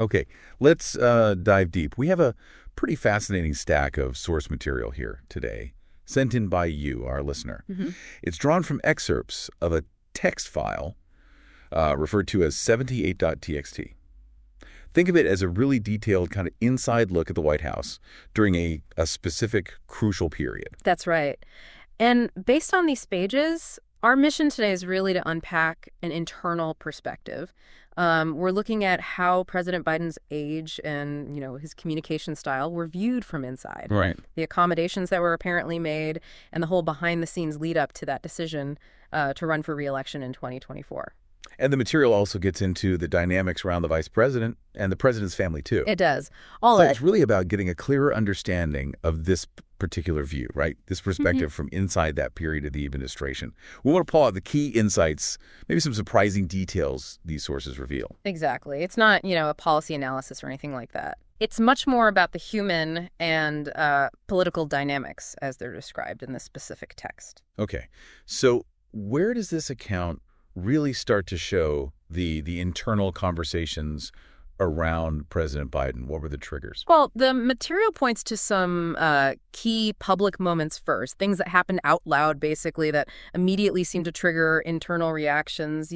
Okay, let's dive deep. We have a pretty fascinating stack of source material here today, sent in by you, our listener. It's drawn from excerpts of a text file referred to as 78.txt. Think of it as a really detailed kind of inside look at the White House during a specific crucial period. That's right. And based on these pages, our mission today is really to unpack an internal perspective. We're looking at how President Biden's age and, his communication style were viewed from inside. Right. The accommodations that were apparently made and the whole behind-the-scenes lead up to that decision to run for re-election in 2024. And the material also gets into the dynamics around the vice president and the president's family, too. It does. It's really about getting a clearer understanding of this particular view, right? This perspective from inside that period of the administration. We want to pull out the key insights, maybe some surprising details these sources reveal. Exactly. It's not, a policy analysis or anything like that. It's much more about the human and political dynamics as they're described in this specific text. Okay. So where does this account really start to show the internal conversations around President Biden? What were the triggers? Well, the material points to some key public moments first, things that happened out loud, basically, that immediately seem to trigger internal reactions,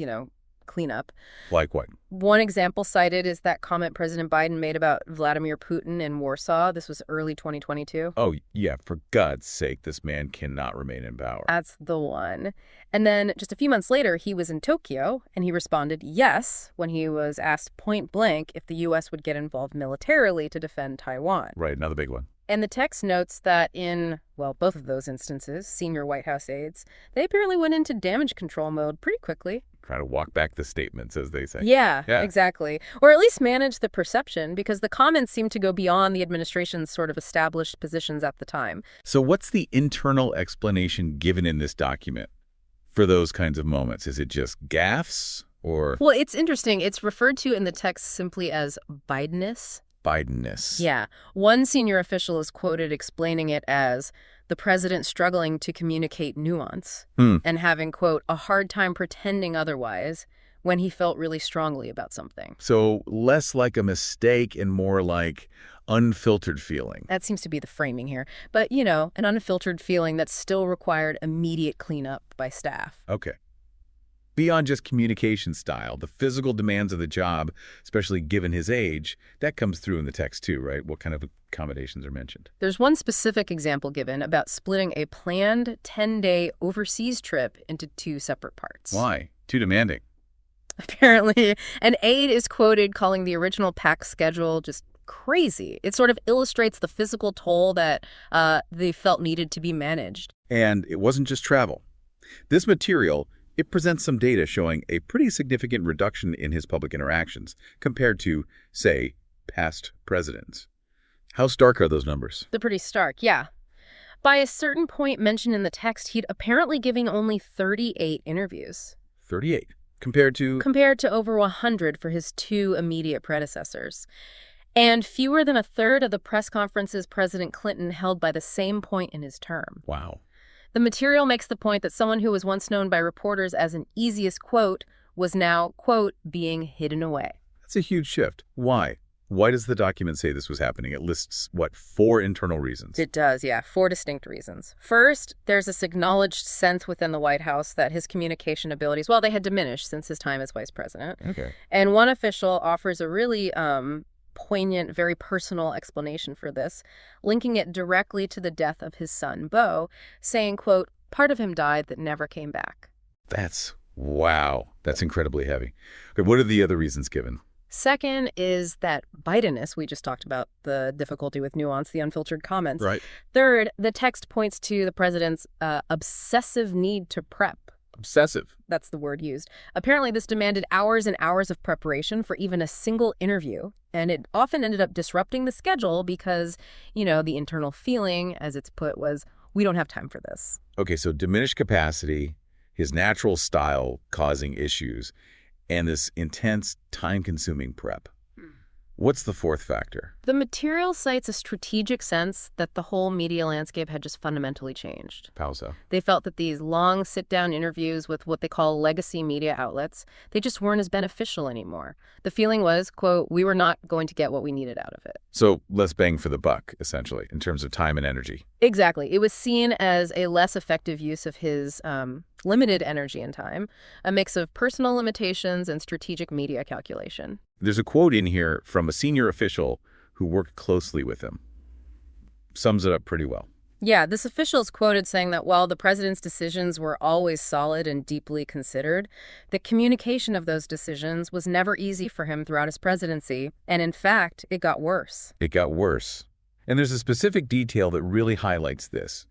cleanup. Like what? One example cited is that comment President Biden made about Vladimir Putin in Warsaw. This was early 2022. Oh, yeah, for God's sake, this man cannot remain in power. That's the one. And then just a few months later, he was in Tokyo, and he responded yes when he was asked point blank if the U.S. would get involved militarily to defend Taiwan. Right, another big one. And the text notes that in, both of those instances, senior White House aides, they apparently went into damage control mode pretty quickly. Try to walk back the statements, as they say. Yeah, exactly. Or at least manage the perception, because the comments seem to go beyond the administration's sort of established positions at the time. So what's the internal explanation given in this document for those kinds of moments? Is it just gaffes or? Well, it's interesting. It's referred to in the text simply as Bidenness. Bidenness. Yeah. One senior official is quoted explaining it as the president struggling to communicate nuance and having, quote, a hard time pretending otherwise when he felt really strongly about something. So less like a mistake and more like unfiltered feeling. That seems to be the framing here. But, an unfiltered feeling that still required immediate cleanup by staff. Okay. Beyond just communication style, the physical demands of the job, especially given his age, that comes through in the text too, right? What kind of accommodations are mentioned? There's one specific example given about splitting a planned 10-day overseas trip into two separate parts. Why? Too demanding. Apparently, an aide is quoted calling the original packed schedule just crazy. It sort of illustrates the physical toll that they felt needed to be managed. And it wasn't just travel. This material, it presents some data showing a pretty significant reduction in his public interactions compared to, say, past presidents. How stark are those numbers? They're pretty stark, yeah. By a certain point mentioned in the text, he'd apparently given only 38 interviews. 38? Compared to? Compared to over 100 for his two immediate predecessors. And fewer than a third of the press conferences President Clinton held by the same point in his term. Wow. The material makes the point that someone who was once known by reporters as an easiest quote was now, quote, being hidden away. That's a huge shift. Why? Why does the document say this was happening? It lists, 4 internal reasons? It does, yeah, 4 distinct reasons. First, there's this acknowledged sense within the White House that his communication abilities, they had diminished since his time as vice president. Okay. And one official offers a really poignant, very personal explanation for this, linking it directly to the death of his son, Beau, saying, quote, part of him died that never came back. Wow. That's incredibly heavy. Okay, what are the other reasons given? Second is that Bidenness, we just talked about the difficulty with nuance, the unfiltered comments. Right. Third, the text points to the president's obsessive need to prep. Obsessive. That's the word used. Apparently, this demanded hours and hours of preparation for even a single interview, and it often ended up disrupting the schedule because, the internal feeling, as it's put, was, we don't have time for this. Okay, so diminished capacity, his natural style causing issues, and this intense, time-consuming prep. What's the fourth factor? The material cites a strategic sense that the whole media landscape had just fundamentally changed. How so? They felt that these long sit-down interviews with what they call legacy media outlets, they just weren't as beneficial anymore. The feeling was, quote, we were not going to get what we needed out of it. So less bang for the buck, essentially, in terms of time and energy. Exactly. It was seen as a less effective use of his limited energy and time, a mix of personal limitations and strategic media calculation. There's a quote in here from a senior official who worked closely with him. Sums it up pretty well. Yeah, this official is quoted saying that while the president's decisions were always solid and deeply considered, the communication of those decisions was never easy for him throughout his presidency, and in fact, it got worse. It got worse. And there's a specific detail that really highlights this,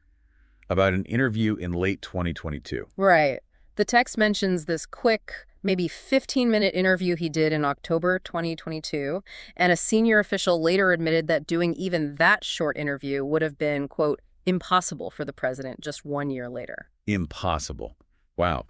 about an interview in late 2022. Right. The text mentions this quick, maybe 15-minute interview he did in October 2022, and a senior official later admitted that doing even that short interview would have been, quote, impossible for the president just 1 year later. Impossible. Wow.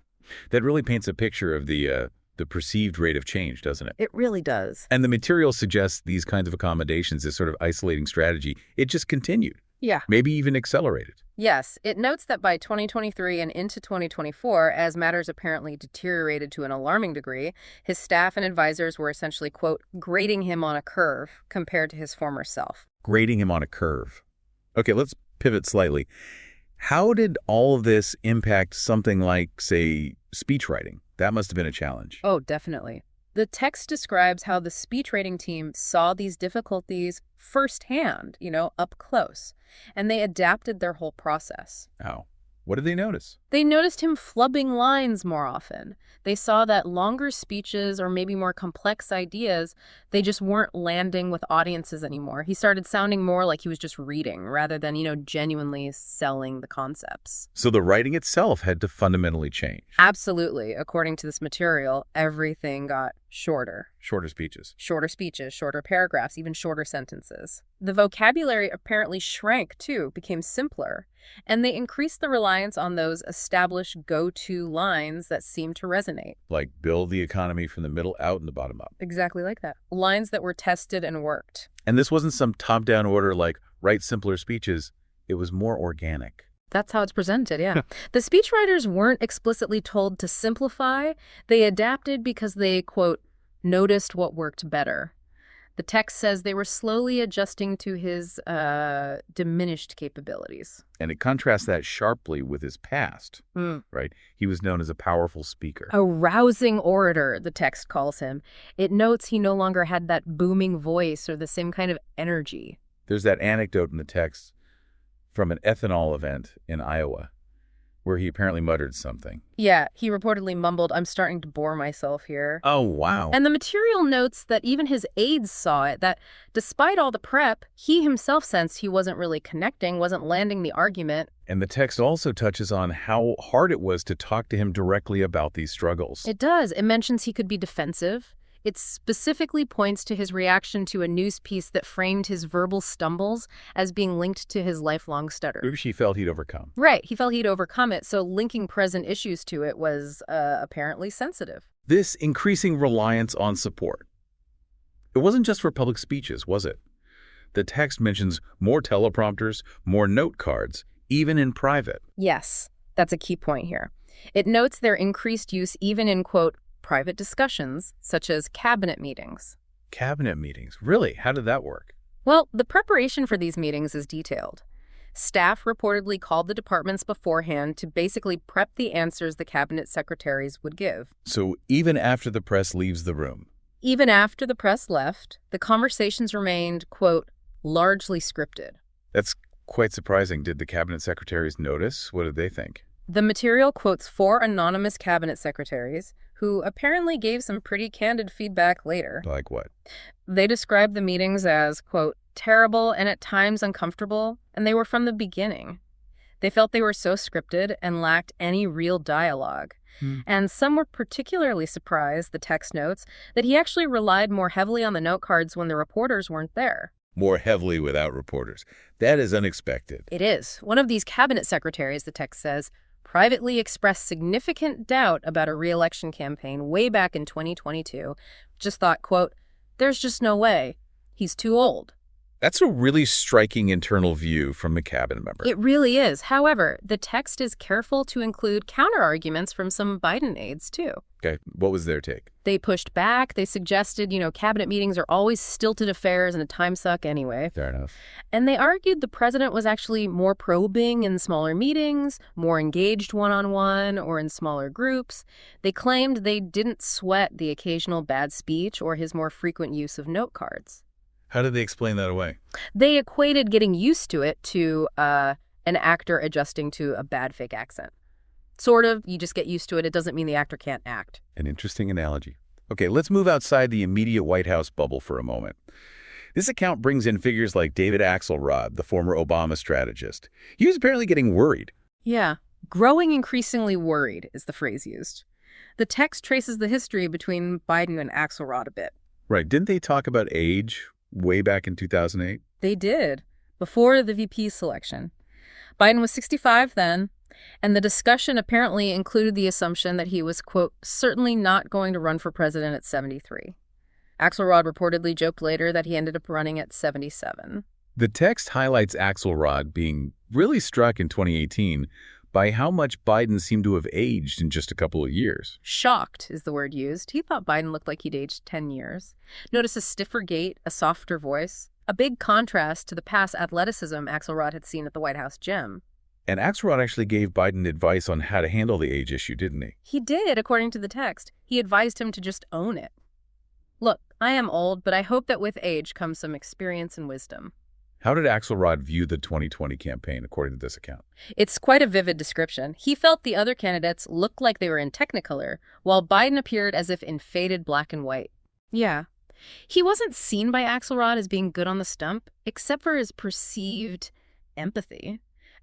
That really paints a picture of the perceived rate of change, doesn't it? It really does. And the material suggests these kinds of accommodations, this sort of isolating strategy, it just continued. Yeah. Maybe even accelerated. Yes, it notes that by 2023 and into 2024, as matters apparently deteriorated to an alarming degree, his staff and advisors were essentially, quote, grading him on a curve compared to his former self. Grading him on a curve. Okay, let's pivot slightly. How did all of this impact something like, say, speech writing? That must have been a challenge. Oh, definitely. The text describes how the speech writing team saw these difficulties firsthand, up close, and they adapted their whole process. Oh, what did they notice? They noticed him flubbing lines more often. They saw that longer speeches or maybe more complex ideas, they just weren't landing with audiences anymore. He started sounding more like he was just reading rather than, genuinely selling the concepts. So the writing itself had to fundamentally change. Absolutely. According to this material, everything got shorter. Shorter speeches, Shorter paragraphs, even shorter sentences. The vocabulary apparently shrank, too, became simpler. And they increased the reliance on those established go-to lines that seemed to resonate. like build the economy from the middle out and the bottom up. Exactly like that. Lines that were tested and worked. And this wasn't some top-down order like write simpler speeches. It was more organic. That's how it's presented, yeah. The speechwriters weren't explicitly told to simplify. They adapted because they, quote, noticed what worked better. The text says they were slowly adjusting to his diminished capabilities. And it contrasts that sharply with his past, right? He was known as a powerful speaker. A rousing orator, the text calls him. It notes he no longer had that booming voice or the same kind of energy. There's that anecdote in the text from an ethanol event in Iowa where he apparently muttered something. Yeah, he reportedly mumbled, I'm starting to bore myself here. Oh, wow. And the material notes that even his aides saw it, that despite all the prep, he himself sensed he wasn't really connecting, wasn't landing the argument. And the text also touches on how hard it was to talk to him directly about these struggles. It does. It mentions he could be defensive. It specifically points to his reaction to a news piece that framed his verbal stumbles as being linked to his lifelong stutter. Which he felt he'd overcome. Right. He felt he'd overcome it, so linking present issues to it was apparently sensitive. This increasing reliance on support. It wasn't just for public speeches, was it? The text mentions more teleprompters, more note cards, even in private. Yes, that's a key point here. It notes their increased use even in, quote, private discussions, such as cabinet meetings. Cabinet meetings? Really? How did that work? Well, the preparation for these meetings is detailed. Staff reportedly called the departments beforehand to basically prep the answers the cabinet secretaries would give. So even after the press leaves the room? Even after the press left, the conversations remained, quote, largely scripted. That's quite surprising. Did the cabinet secretaries notice? What did they think? The material quotes 4 anonymous cabinet secretaries who apparently gave some pretty candid feedback later. Like what? They described the meetings as, quote, terrible and at times uncomfortable, and they were from the beginning. They felt they were so scripted and lacked any real dialogue. And some were particularly surprised, the text notes, that he actually relied more heavily on the note cards when the reporters weren't there. More heavily without reporters. That is unexpected. It is. One of these cabinet secretaries, the text says, privately expressed significant doubt about a re-election campaign way back in 2022. Just thought, quote, there's just no way. He's too old. That's a really striking internal view from a cabinet member. It really is. However, the text is careful to include counter-arguments from some Biden aides, too. Okay, what was their take? They pushed back. They suggested, cabinet meetings are always stilted affairs and a time suck anyway. Fair enough. And they argued the president was actually more probing in smaller meetings, more engaged one-on-one or in smaller groups. They claimed they didn't sweat the occasional bad speech or his more frequent use of note cards. How did they explain that away? They equated getting used to it to an actor adjusting to a bad fake accent. Sort of, you just get used to it. It doesn't mean the actor can't act. An interesting analogy. Okay, let's move outside the immediate White House bubble for a moment. This account brings in figures like David Axelrod, the former Obama strategist. He was apparently getting worried. Yeah, growing increasingly worried is the phrase used. The text traces the history between Biden and Axelrod a bit. Right, didn't they talk about age way back in 2008? They did, before the VP selection. Biden was 65 then, and the discussion apparently included the assumption that he was, quote, certainly not going to run for president at 73. Axelrod reportedly joked later that he ended up running at 77. The text highlights Axelrod being really struck in 2018 by how much Biden seemed to have aged in just a couple of years. Shocked is the word used. He thought Biden looked like he'd aged 10 years. Notice a stiffer gait, a softer voice, a big contrast to the past athleticism Axelrod had seen at the White House gym. And Axelrod actually gave Biden advice on how to handle the age issue, didn't he? He did, according to the text. He advised him to just own it. Look, I am old, but I hope that with age comes some experience and wisdom. How did Axelrod view the 2020 campaign, according to this account? It's quite a vivid description. He felt the other candidates looked like they were in Technicolor, while Biden appeared as if in faded black and white. Yeah. He wasn't seen by Axelrod as being good on the stump, except for his perceived empathy.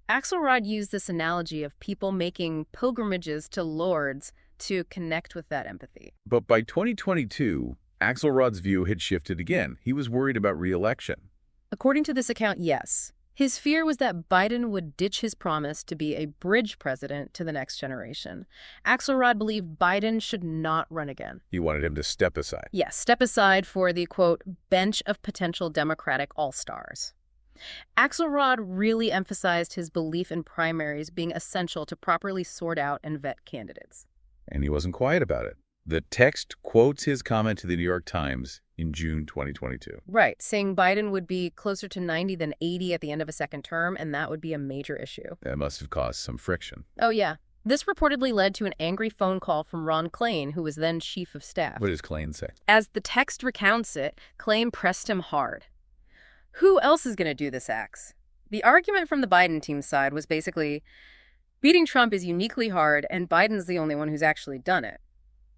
Axelrod used this analogy of people making pilgrimages to Lourdes to connect with that empathy. But by 2022, Axelrod's view had shifted again. He was worried about re-election. According to this account, yes. His fear was that Biden would ditch his promise to be a bridge president to the next generation. Axelrod believed Biden should not run again. He wanted him to step aside. Yes, step aside for the, quote, bench of potential Democratic all-stars. Axelrod really emphasized his belief in primaries being essential to properly sort out and vet candidates. And he wasn't quiet about it. The text quotes his comment to the New York Times in June 2022. Right, saying Biden would be closer to 90 than 80 at the end of a second term, and that would be a major issue. That must have caused some friction. Oh, yeah. This reportedly led to an angry phone call from Ron Klain, who was then chief of staff. What does Klain say? As the text recounts it, Klain pressed him hard. Who else is going to do this, Axe? The argument from the Biden team's side was basically, beating Trump is uniquely hard, and Biden's the only one who's actually done it.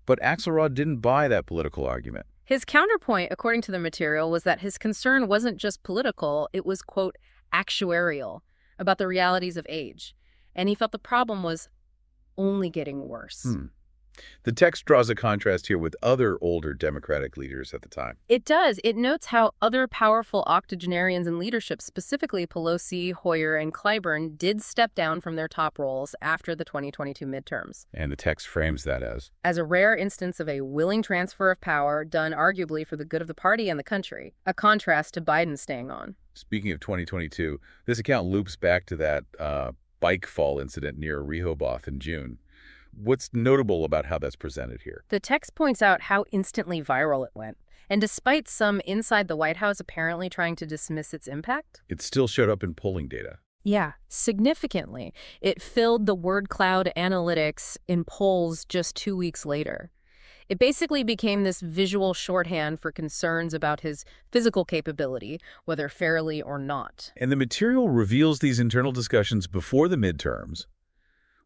But Axelrod didn't buy that political argument. His counterpoint, according to the material, was that his concern wasn't just political, it was, quote, actuarial, about the realities of age. And he felt the problem was only getting worse. The text draws a contrast here with other older Democratic leaders at the time. It does. It notes how other powerful octogenarians in leadership, specifically Pelosi, Hoyer, and Clyburn, did step down from their top roles after the 2022 midterms. And the text frames that as a rare instance of a willing transfer of power done arguably for the good of the party and the country, a contrast to Biden staying on. Speaking of 2022, this account loops back to that bike fall incident near Rehoboth in June. What's notable about how that's presented here? The text points out how instantly viral it went. And despite some inside the White House apparently trying to dismiss its impact, it still showed up in polling data. Yeah, significantly. It filled the word cloud analytics in polls just 2 weeks later. It basically became this visual shorthand for concerns about his physical capability, whether fairly or not. And the material reveals these internal discussions before the midterms,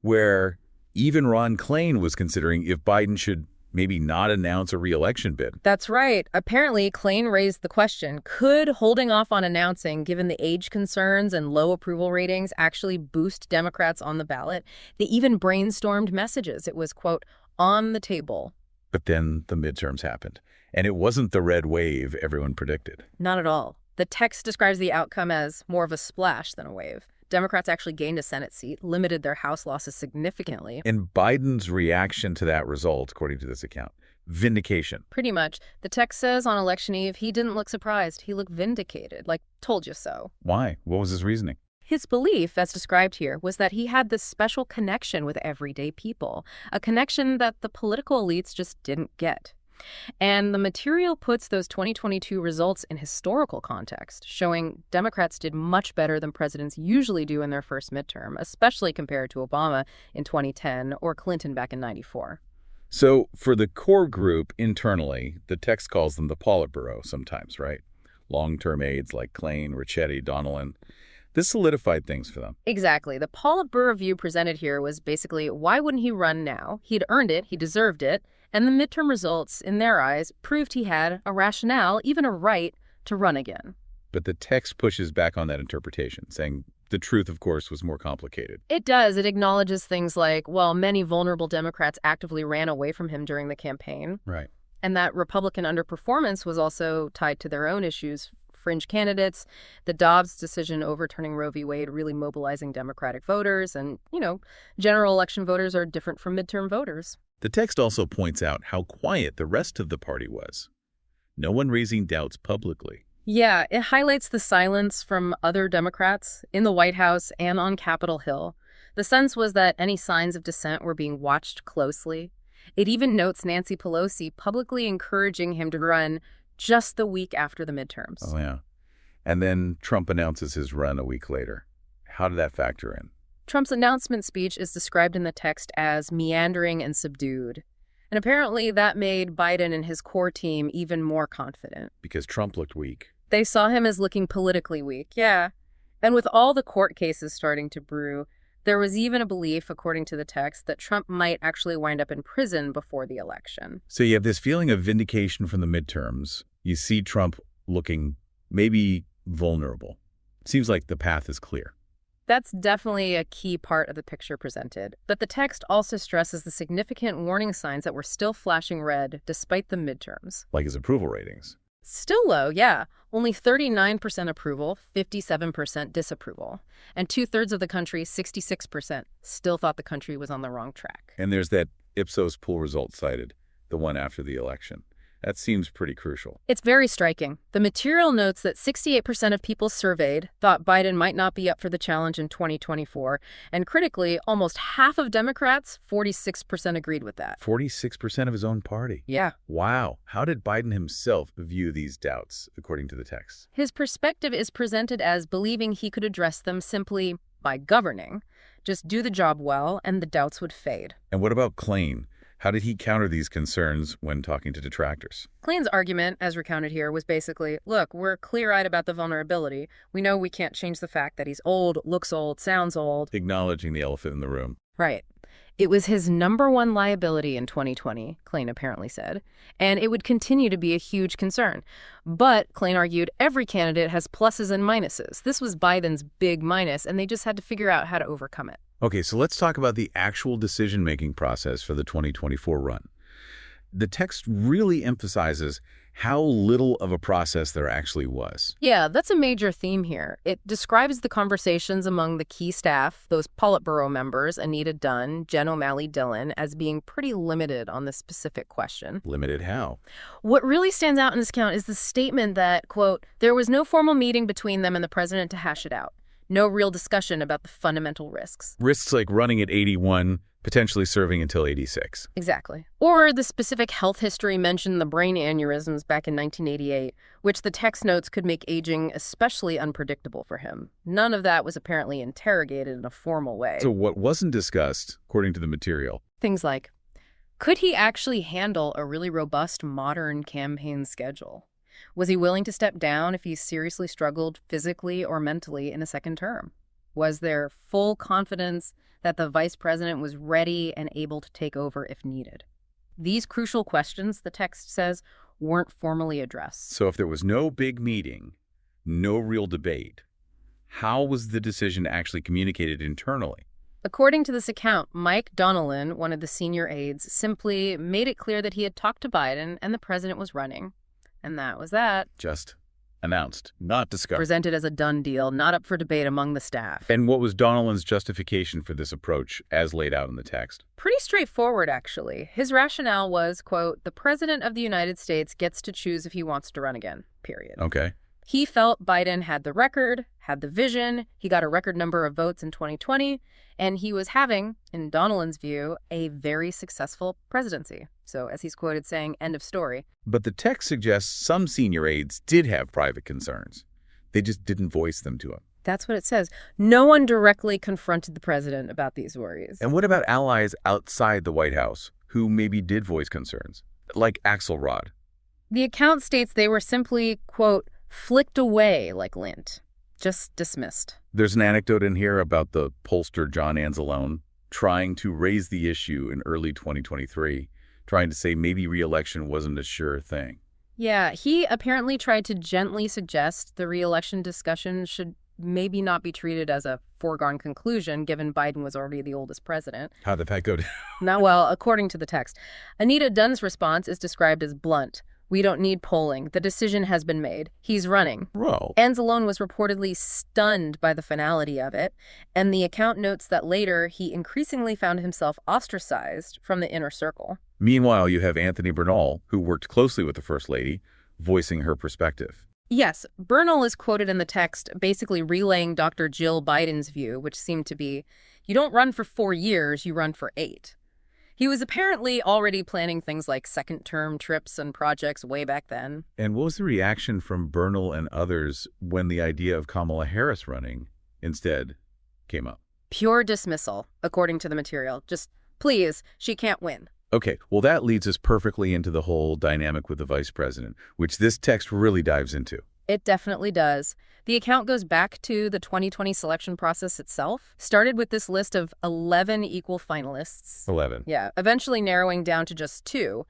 where even Ron Klain was considering if Biden should maybe not announce a re-election bid. That's right. Apparently, Klain raised the question, could holding off on announcing, given the age concerns and low approval ratings, actually boost Democrats on the ballot? They even brainstormed messages. It was, quote, on the table. But then the midterms happened, and it wasn't the red wave everyone predicted. Not at all. The text describes the outcome as more of a splash than a wave. Democrats actually gained a Senate seat, limited their House losses significantly. And Biden's reaction to that result, according to this account, Vindication. Pretty much. The text says on election eve, he didn't look surprised. He looked vindicated, like, told you so. Why? What was his reasoning? His belief, as described here, was that he had this special connection with everyday people, a connection that the political elites just didn't get. And the material puts those 2022 results in historical context, showing Democrats did much better than presidents usually do in their first midterm, especially compared to Obama in 2010 or Clinton back in '94. So for the core group internally, the text calls them the Politburo sometimes, right? Long-term aides like Klain, Ricchetti, Donnellan. This solidified things for them. Exactly. The Politburo view presented here was basically, why wouldn't he run now? He'd earned it, he deserved it, and the midterm results, in their eyes, proved he had a rationale, even a right, to run again. But the text pushes back on that interpretation, saying the truth, of course, was more complicated. It does. It acknowledges things like, well, many vulnerable Democrats actively ran away from him during the campaign. Right. And that Republican underperformance was also tied to their own issues. Fringe candidates, the Dobbs decision overturning Roe v. Wade really mobilizing Democratic voters, and, general election voters are different from midterm voters. The text also points out how quiet the rest of the party was. No one raising doubts publicly. Yeah, it highlights the silence from other Democrats in the White House and on Capitol Hill. The sense was that any signs of dissent were being watched closely. It even notes Nancy Pelosi publicly encouraging him to run just the week after the midterms. Oh, yeah. And then Trump announces his run a week later. How did that factor in? Trump's announcement speech is described in the text as meandering and subdued. And apparently that made Biden and his core team even more confident. Because Trump looked weak. They saw him as looking politically weak, yeah. And with all the court cases starting to brew, there was even a belief, according to the text, that Trump might actually wind up in prison before the election. So you have this feeling of vindication from the midterms. You see Trump looking maybe vulnerable. Seems like the path is clear. That's definitely a key part of the picture presented. But the text also stresses the significant warning signs that were still flashing red despite the midterms. Like his approval ratings. Still low, yeah. Only 39% approval, 57% disapproval. And 2/3 of the country, 66%, still thought the country was on the wrong track. And there's that Ipsos poll result cited, the one after the election. That seems pretty crucial. It's very striking. The material notes that 68% of people surveyed thought Biden might not be up for the challenge in 2024. And critically, almost half of Democrats, 46%, agreed with that. 46% of his own party. Yeah. Wow. How did Biden himself view these doubts, according to the text? His perspective is presented as believing he could address them simply by governing. Just do the job well, and the doubts would fade. And what about Klain? How did he counter these concerns when talking to detractors? Klain's argument, as recounted here, was basically, look, we're clear-eyed about the vulnerability. We know we can't change the fact that he's old, looks old, sounds old. Acknowledging the elephant in the room. Right. It was his #1 liability in 2020, Klain apparently said, and it would continue to be a huge concern. But, Klain argued, every candidate has pluses and minuses. This was Biden's big minus, and they just had to figure out how to overcome it. Okay, so let's talk about the actual decision-making process for the 2024 run. The text really emphasizes how little of a process there actually was. Yeah, that's a major theme here. It describes the conversations among the key staff, those Politburo members, Anita Dunn, Jen O'Malley Dillon, as being pretty limited on this specific question. Limited how? What really stands out in this account is the statement that, quote, there was no formal meeting between them and the president to hash it out. No real discussion about the fundamental risks. Risks like running at 81, potentially serving until 86. Exactly. Or the specific health history mentioned the brain aneurysms back in 1988, which the text notes could make aging especially unpredictable for him. None of that was apparently interrogated in a formal way. So what wasn't discussed, according to the material? Things like, could he actually handle a really robust modern campaign schedule? Was he willing to step down if he seriously struggled physically or mentally in a second term? Was there full confidence that the vice president was ready and able to take over if needed? These crucial questions, the text says, weren't formally addressed. So if there was no big meeting, no real debate, how was the decision actually communicated internally? According to this account, Mike Donnellan, one of the senior aides, simply made it clear that he had talked to Biden and the president was running. And that was that. Just Announced, not discussed. Presented as a done deal, not up for debate among the staff. And what was Donnellan's justification for this approach as laid out in the text? Pretty straightforward, actually. His rationale was, quote, the President of the United States gets to choose if he wants to run again, period. Okay. He felt Biden had the record, had the vision, he got a record number of votes in 2020, and he was having, in Donnellan's view, a very successful presidency. So, as he's quoted saying, end of story. But the text suggests some senior aides did have private concerns. They just didn't voice them to him. That's what it says. No one directly confronted the president about these worries. And what about allies outside the White House who maybe did voice concerns, like Axelrod? The account states they were simply, quote, flicked away like lint, just dismissed. There's an anecdote in here about the pollster John Anzalone trying to raise the issue in early 2023, trying to say maybe re-election wasn't a sure thing. Yeah, he apparently tried to gently suggest the re-election discussion should maybe not be treated as a foregone conclusion, given Biden was already the oldest president. How'd that go down? Not well, according to the text. Anita Dunn's response is described as blunt. We don't need polling. The decision has been made. He's running. Well, Anzalone was reportedly stunned by the finality of it, and the account notes that later he increasingly found himself ostracized from the inner circle. Meanwhile, you have Anthony Bernal, who worked closely with the First Lady, voicing her perspective. Yes, Bernal is quoted in the text basically relaying Dr. Jill Biden's view, which seemed to be, you don't run for 4 years, you run for 8. He was apparently already planning things like second-term trips and projects way back then. And what was the reaction from Bernal and others when the idea of Kamala Harris running instead came up? Pure dismissal, according to the material. Just, please, she can't win. Okay, well, that leads us perfectly into the whole dynamic with the vice president, which this text really dives into. It definitely does. The account goes back to the 2020 selection process itself. Started with this list of 11 equal finalists. 11. Yeah, eventually narrowing down to just 2,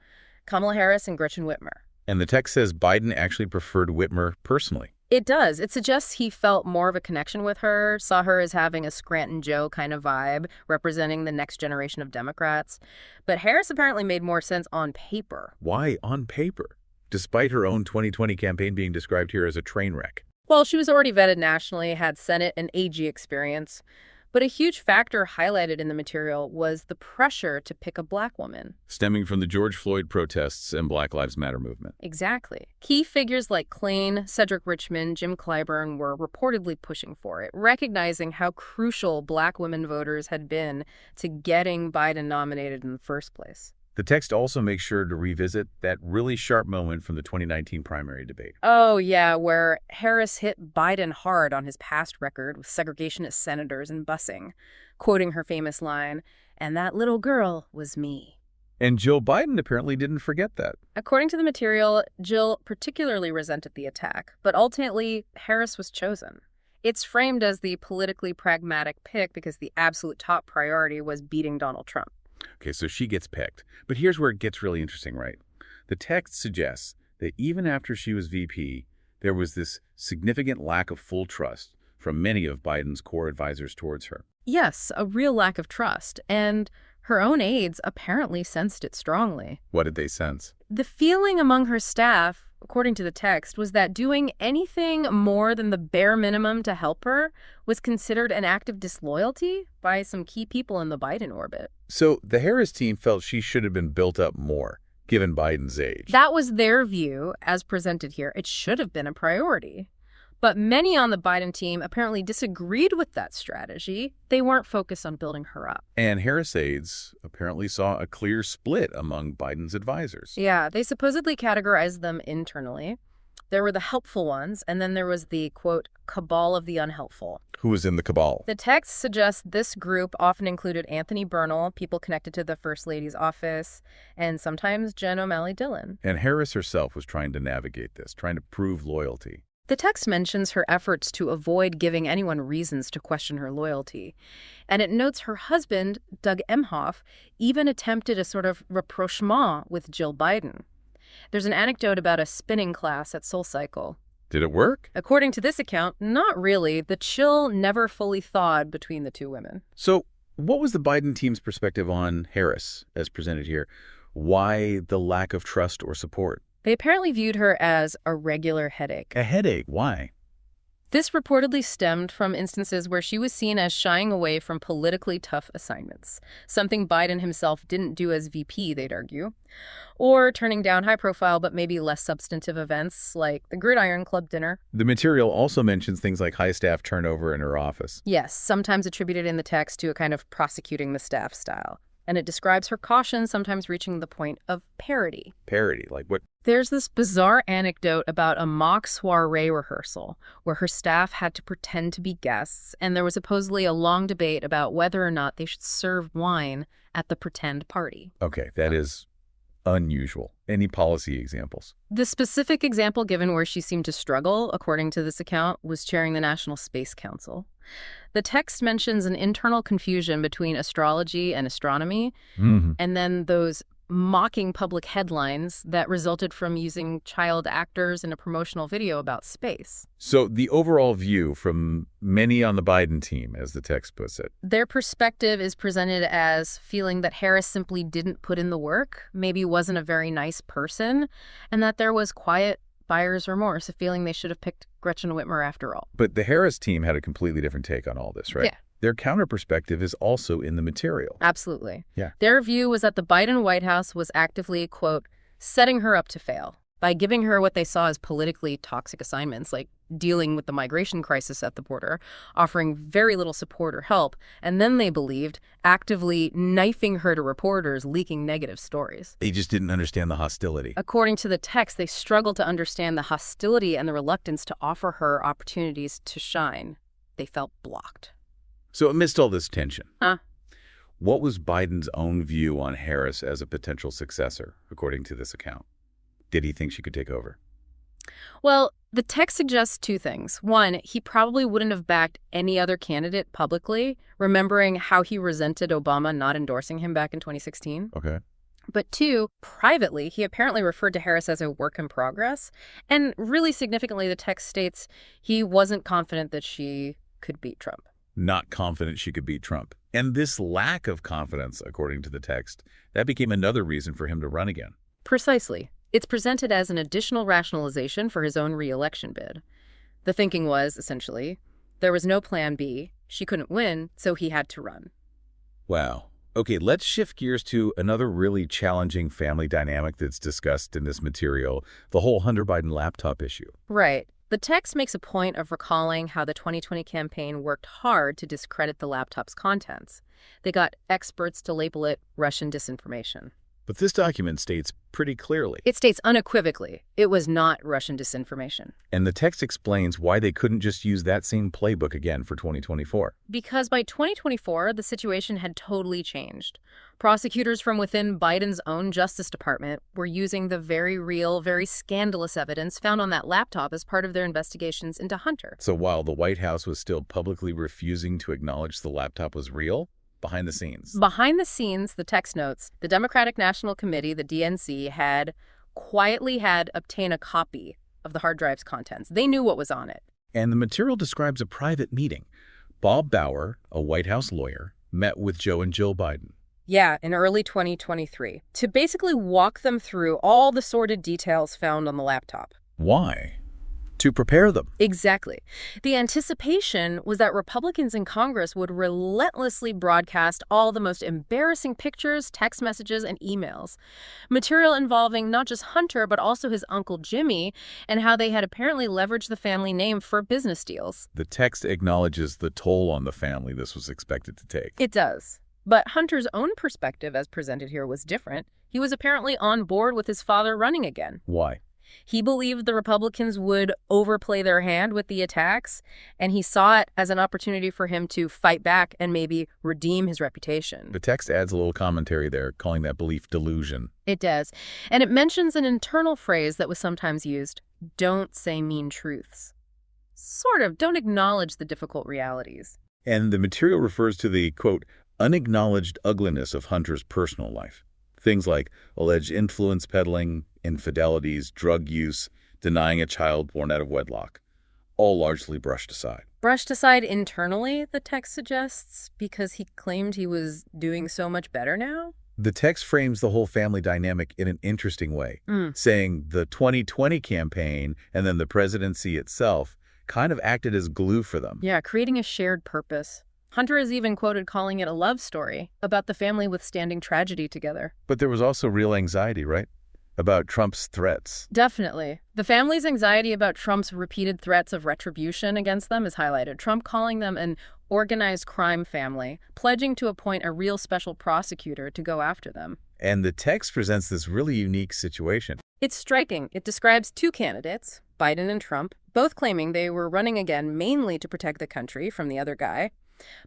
Kamala Harris and Gretchen Whitmer. And the text says Biden actually preferred Whitmer personally. It does. It suggests he felt more of a connection with her, saw her as having a Scranton Joe kind of vibe, representing the next generation of Democrats. But Harris apparently made more sense on paper. Why on paper? Despite her own 2020 campaign being described here as a train wreck. Well, she was already vetted nationally, had Senate and AG experience. But a huge factor highlighted in the material was the pressure to pick a black woman. Stemming from the George Floyd protests and Black Lives Matter movement. Exactly. Key figures like Klain, Cedric Richmond, Jim Clyburn were reportedly pushing for it, recognizing how crucial black women voters had been to getting Biden nominated in the first place. The text also makes sure to revisit that really sharp moment from the 2019 primary debate. Oh, yeah, where Harris hit Biden hard on his past record with segregationist senators and busing, quoting her famous line, "And that little girl was me." And Jill Biden apparently didn't forget that. According to the material, Jill particularly resented the attack, but ultimately, Harris was chosen. It's framed as the politically pragmatic pick because the absolute top priority was beating Donald Trump. Okay, so she gets picked. But here's where it gets really interesting, right? The text suggests that even after she was VP, there was this significant lack of full trust from many of Biden's core advisors towards her. Yes, a real lack of trust, and her own aides apparently sensed it strongly. What did they sense? The feeling among her staff, according to the text, was that doing anything more than the bare minimum to help her was considered an act of disloyalty by some key people in the Biden orbit. So the Harris team felt she should have been built up more, given Biden's age. That was their view, as presented here. It should have been a priority. But many on the Biden team apparently disagreed with that strategy. They weren't focused on building her up. And Harris aides apparently saw a clear split among Biden's advisors. Yeah, they supposedly categorized them internally. There were the helpful ones, and then there was the, quote, cabal of the unhelpful. Who was in the cabal? The text suggests this group often included Anthony Bernal, people connected to the First Lady's office, and sometimes Jen O'Malley Dillon. And Harris herself was trying to navigate this, trying to prove loyalty. The text mentions her efforts to avoid giving anyone reasons to question her loyalty. And it notes her husband, Doug Emhoff, even attempted a sort of rapprochement with Jill Biden. There's an anecdote about a spinning class at SoulCycle. Did it work? According to this account, not really. The chill never fully thawed between the two women. So what was the Biden team's perspective on Harris, as presented here? Why the lack of trust or support? They apparently viewed her as a regular headache. A headache? Why? This reportedly stemmed from instances where she was seen as shying away from politically tough assignments, something Biden himself didn't do as VP, they'd argue, or turning down high-profile but maybe less substantive events like the Gridiron Club dinner. The material also mentions things like high staff turnover in her office. Yes, sometimes attributed in the text to a kind of prosecuting the staff style. And it describes her caution, sometimes reaching the point of parody. Parody? Like what? There's this bizarre anecdote about a mock soiree rehearsal where her staff had to pretend to be guests, and there was supposedly a long debate about whether or not they should serve wine at the pretend party. Okay, that is unusual. Any policy examples? The specific example given where she seemed to struggle, according to this account, was chairing the National Space Council. The text mentions an internal confusion between astrology and astronomy, and then those mocking public headlines that resulted from using child actors in a promotional video about space. So the overall view from many on the Biden team, as the text puts it. Their perspective is presented as feeling that Harris simply didn't put in the work, maybe wasn't a very nice person, and that there was quiet buyer's remorse, a feeling they should have picked Gretchen Whitmer after all. But the Harris team had a completely different take on all this, right? Yeah. Their counter perspective is also in the material. Absolutely. Yeah. Their view was that the Biden White House was actively, quote, setting her up to fail by giving her what they saw as politically toxic assignments, like dealing with the migration crisis at the border, offering very little support or help, and then they believed actively knifing her to reporters leaking negative stories. They just didn't understand the hostility. According to the text, they struggled to understand the hostility and the reluctance to offer her opportunities to shine. They felt blocked. So amidst all this tension, what was Biden's own view on Harris as a potential successor, according to this account? Did he think she could take over? Well, the text suggests two things. One, he probably wouldn't have backed any other candidate publicly, remembering how he resented Obama not endorsing him back in 2016. Okay. But two, privately, he apparently referred to Harris as a work in progress. And really significantly, the text states he wasn't confident that she could beat Trump. Not confident she could beat Trump. And this lack of confidence, according to the text, that became another reason for him to run again. Precisely. It's presented as an additional rationalization for his own re-election bid. The thinking was, essentially, there was no plan B, she couldn't win, so he had to run. Wow. Okay, let's shift gears to another really challenging family dynamic that's discussed in this material, the whole Hunter Biden laptop issue. Right. The text makes a point of recalling how the 2020 campaign worked hard to discredit the laptop's contents. They got experts to label it Russian disinformation. But this document states pretty clearly. It states unequivocally it was not Russian disinformation. And the text explains why they couldn't just use that same playbook again for 2024. Because by 2024, the situation had totally changed. Prosecutors from within Biden's own Justice Department were using the very real, very scandalous evidence found on that laptop as part of their investigations into Hunter. So while the White House was still publicly refusing to acknowledge the laptop was real, behind the scenes, the text notes, the Democratic National Committee, the DNC, had quietly obtained a copy of the hard drive's contents. They knew what was on it. And the material describes a private meeting. Bob Bauer, a White House lawyer, met with Joe and Jill Biden. Yeah, in early 2023, to basically walk them through all the sordid details found on the laptop. Why? To prepare them. Exactly. The anticipation was that Republicans in Congress would relentlessly broadcast all the most embarrassing pictures, text messages, and emails. Material involving not just Hunter, but also his uncle Jimmy, and how they had apparently leveraged the family name for business deals. The text acknowledges the toll on the family this was expected to take. It does. But Hunter's own perspective, as presented here, was different. He was apparently on board with his father running again. Why? He believed the Republicans would overplay their hand with the attacks, and he saw it as an opportunity for him to fight back and maybe redeem his reputation. The text adds a little commentary there, calling that belief delusion. It does. And it mentions an internal phrase that was sometimes used, don't say mean truths. Sort of, don't acknowledge the difficult realities. And the material refers to the, quote, unacknowledged ugliness of Hunter's personal life. Things like alleged influence peddling, infidelities, drug use, denying a child born out of wedlock, all largely brushed aside. Brushed aside internally, the text suggests, because he claimed he was doing so much better now? The text frames the whole family dynamic in an interesting way, saying the 2020 campaign and then the presidency itself kind of acted as glue for them. Yeah, creating a shared purpose. Hunter is even quoted calling it a love story about the family withstanding tragedy together. But there was also real anxiety, right? About Trump's threats. Definitely. The family's anxiety about Trump's repeated threats of retribution against them is highlighted. Trump calling them an organized crime family, pledging to appoint a real special prosecutor to go after them. And the text presents this really unique situation. It's striking. It describes two candidates, Biden and Trump, both claiming they were running again mainly to protect the country from the other guy.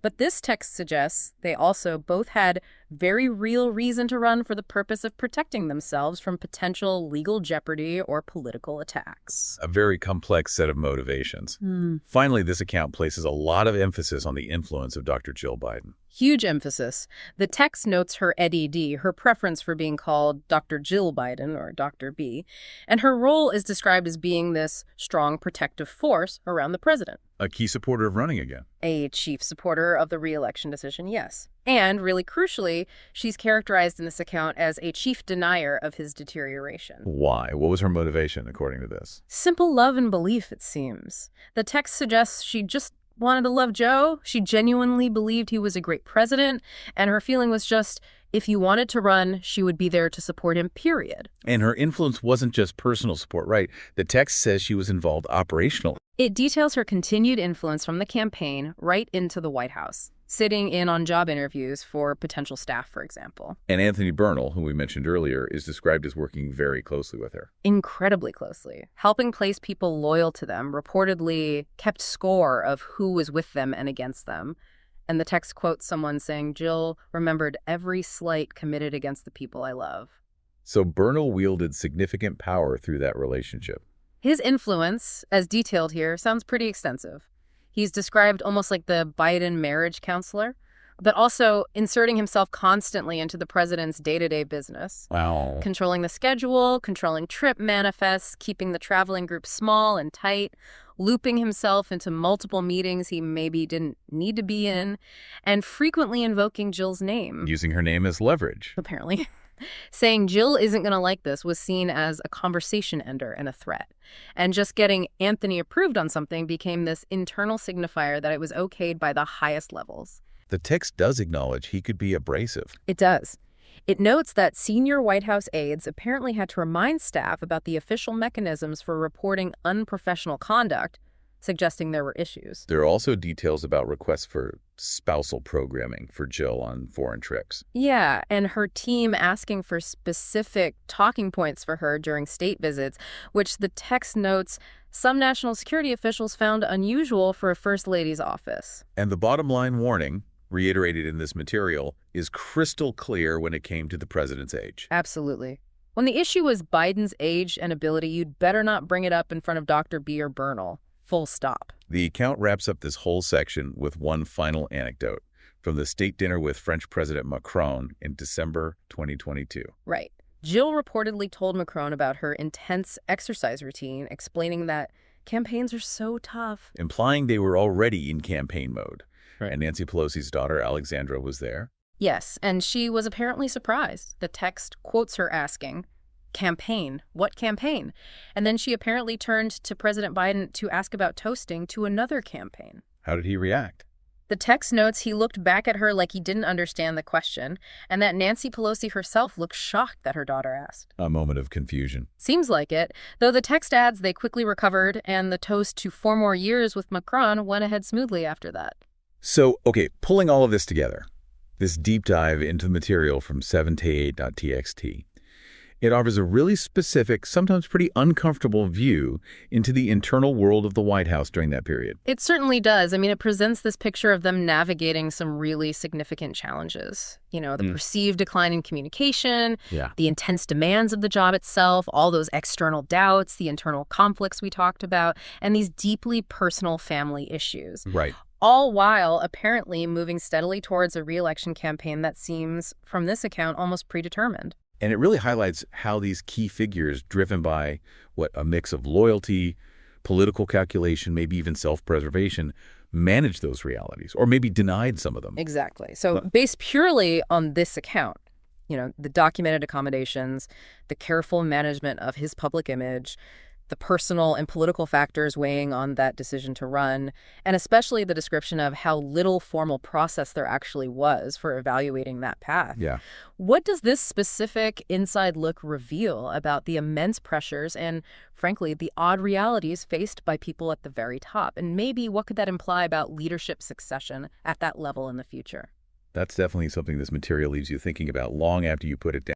But this text suggests they also both had very real reason to run for the purpose of protecting themselves from potential legal jeopardy or political attacks. A very complex set of motivations. Finally, this account places a lot of emphasis on the influence of Dr. Jill Biden. Huge emphasis. The text notes her EDD, her preference for being called Dr. Jill Biden or Dr. B, and her role is described as being this strong protective force around the president. A key supporter of running again. A chief supporter of the re-election decision, yes. And, really crucially, she's characterized in this account as a chief denier of his deterioration. Why? What was her motivation, according to this? Simple love and belief, it seems. The text suggests she just wanted to love Joe. She genuinely believed he was a great president, and her feeling was just, if he wanted to run, she would be there to support him, period. And her influence wasn't just personal support, right? The text says she was involved operationally. It details her continued influence from the campaign right into the White House, sitting in on job interviews for potential staff, for example. And Anthony Bernal, whom we mentioned earlier, is described as working very closely with her. Incredibly closely, helping place people loyal to them, reportedly kept score of who was with them and against them. And the text quotes someone saying, Jill remembered every slight committed against the people I love. So Bernal wielded significant power through that relationship. His influence, as detailed here, sounds pretty extensive. He's described almost like the Biden marriage counselor, but also inserting himself constantly into the president's day-to-day business. Wow. Controlling the schedule, controlling trip manifests, keeping the traveling group small and tight, looping himself into multiple meetings he maybe didn't need to be in, and frequently invoking Jill's name. Using her name as leverage. Apparently. Saying Jill isn't going to like this was seen as a conversation ender and a threat. And just getting Anthony approved on something became this internal signifier that it was okayed by the highest levels. The text does acknowledge he could be abrasive. It does. It notes that senior White House aides apparently had to remind staff about the official mechanisms for reporting unprofessional conduct, suggesting there were issues. There are also details about requests for spousal programming for Jill on foreign trips. Yeah, and her team asking for specific talking points for her during state visits, which the text notes some national security officials found unusual for a First Lady's office. And the bottom line warning, reiterated in this material, is crystal clear when it came to the president's age. Absolutely. When the issue was Biden's age and ability, you'd better not bring it up in front of Dr. B or Bernal. Full stop. The account wraps up this whole section with one final anecdote from the state dinner with French President Macron in December 2022. Right. Jill reportedly told Macron about her intense exercise routine, explaining that campaigns are so tough. Implying they were already in campaign mode. Right. And Nancy Pelosi's daughter, Alexandra, was there. Yes, and she was apparently surprised. The text quotes her asking, campaign? What campaign? And then she apparently turned to President Biden to ask about toasting to another campaign. How did he react? The text notes he looked back at her like he didn't understand the question, and that Nancy Pelosi herself looked shocked that her daughter asked. A moment of confusion. Seems like it, though the text adds they quickly recovered, and the toast to 4 more years with Macron went ahead smoothly after that. So, okay, pulling all of this together, this deep dive into the material from 7to8.txt, it offers a really specific, sometimes pretty uncomfortable view into the internal world of the White House during that period. It certainly does. I mean, it presents this picture of them navigating some really significant challenges. You know, the perceived decline in communication, the intense demands of the job itself, all those external doubts, the internal conflicts we talked about, and these deeply personal family issues. Right. All while apparently moving steadily towards a re-election campaign that seems, from this account, almost predetermined. And it really highlights how these key figures, driven by, a mix of loyalty, political calculation, maybe even self-preservation, manage those realities, or maybe denied some of them. Exactly. So based purely on this account, the documented accommodations, the careful management of his public image, the personal and political factors weighing on that decision to run, and especially the description of how little formal process there actually was for evaluating that path. Yeah. What does this specific inside look reveal about the immense pressures and, frankly, the odd realities faced by people at the very top? And maybe what could that imply about leadership succession at that level in the future? That's definitely something this material leaves you thinking about long after you put it down.